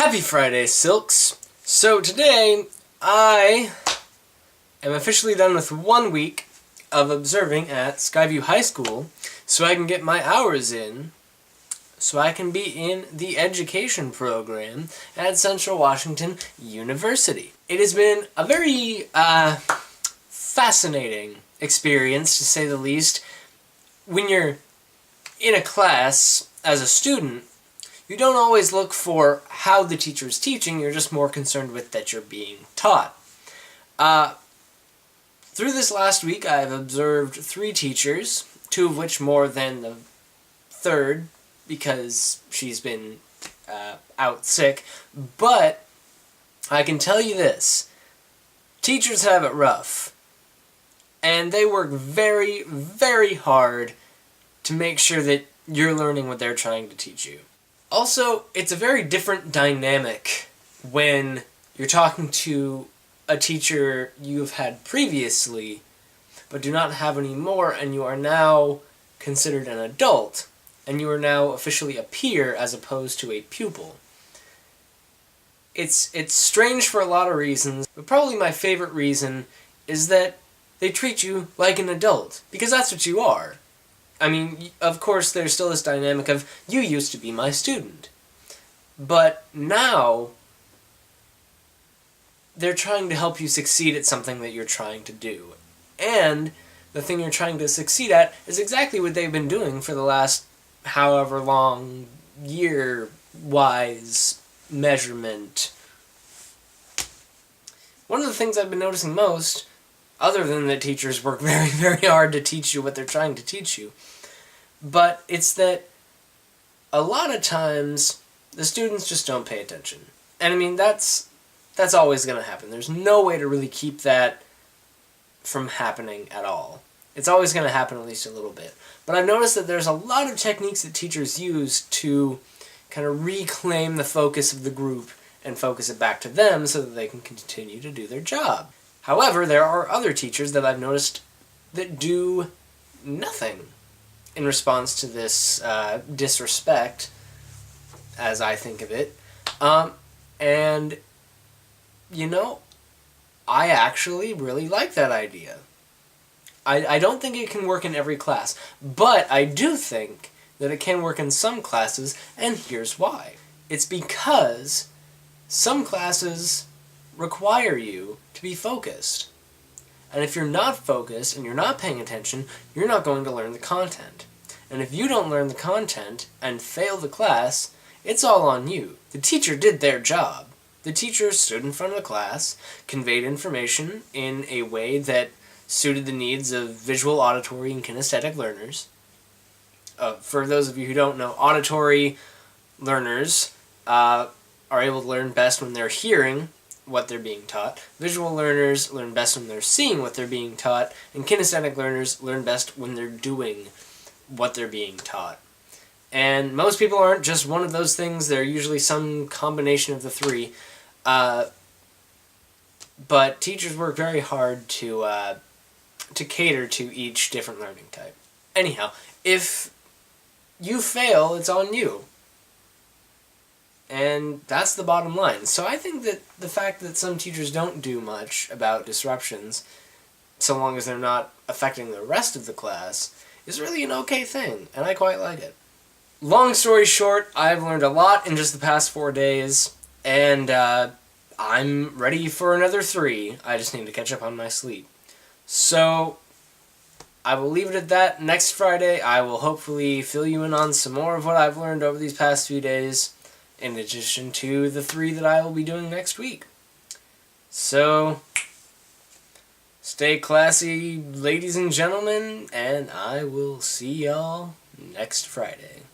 Happy Friday, Silks! So today, I am officially done with 1 week of observing at Skyview High School, so I can get my hours in, so I can be in the education program at Central Washington University. It has been a very, fascinating experience, to say the least. When you're in a class as a student, you don't always look for how the teacher is teaching, you're just more concerned with that you're being taught. Through this last week, I've observed 3 teachers, 2 of which more than the third, because she's been out sick. But I can tell you this, teachers have it rough, and they work very, very hard to make sure that you're learning what they're trying to teach you. Also, it's a very different dynamic when you're talking to a teacher you've had previously, but do not have anymore, and you are now considered an adult, and you are now officially a peer as opposed to a pupil. It's strange for a lot of reasons, but probably my favorite reason is that they treat you like an adult, because that's what you are. I mean, of course, there's still this dynamic of, you used to be my student. But now, they're trying to help you succeed at something that you're trying to do. And the thing you're trying to succeed at is exactly what they've been doing for the last however long year-wise measurement. One of the things I've been noticing most, other than that teachers work very, very hard to teach you what they're trying to teach you, but it's that a lot of times the students just don't pay attention. And I mean, that's always going to happen. There's no way to really keep that from happening at all. It's always going to happen at least a little bit. But I've noticed that there's a lot of techniques that teachers use to kind of reclaim the focus of the group and focus it back to them so that they can continue to do their job. However, there are other teachers that I've noticed that do nothing in response to this disrespect, as I think of it. And, you know, I actually really like that idea. I don't think it can work in every class, but I do think that it can work in some classes, and here's why. It's because some classes require you to be focused. And if you're not focused and you're not paying attention, you're not going to learn the content. And if you don't learn the content and fail the class, it's all on you. The teacher did their job. The teacher stood in front of the class, conveyed information in a way that suited the needs of visual, auditory, and kinesthetic learners. For those of you who don't know, auditory learners are able to learn best when they're hearing what they're being taught. Visual learners learn best when they're seeing what they're being taught, and kinesthetic learners learn best when they're doing what they're being taught. And most people aren't just one of those things, they're usually some combination of the 3. But teachers work very hard to cater to each different learning type. Anyhow, if you fail, it's on you. And that's the bottom line. So I think that the fact that some teachers don't do much about disruptions, so long as they're not affecting the rest of the class, is really an okay thing, and I quite like it. Long story short, I've learned a lot in just the past 4 days, and I'm ready for another 3. I just need to catch up on my sleep. So, I will leave it at that. Next Friday, I will hopefully fill you in on some more of what I've learned over these past few days, in addition to the 3 that I will be doing next week. So, stay classy, ladies and gentlemen, and I will see y'all next Friday.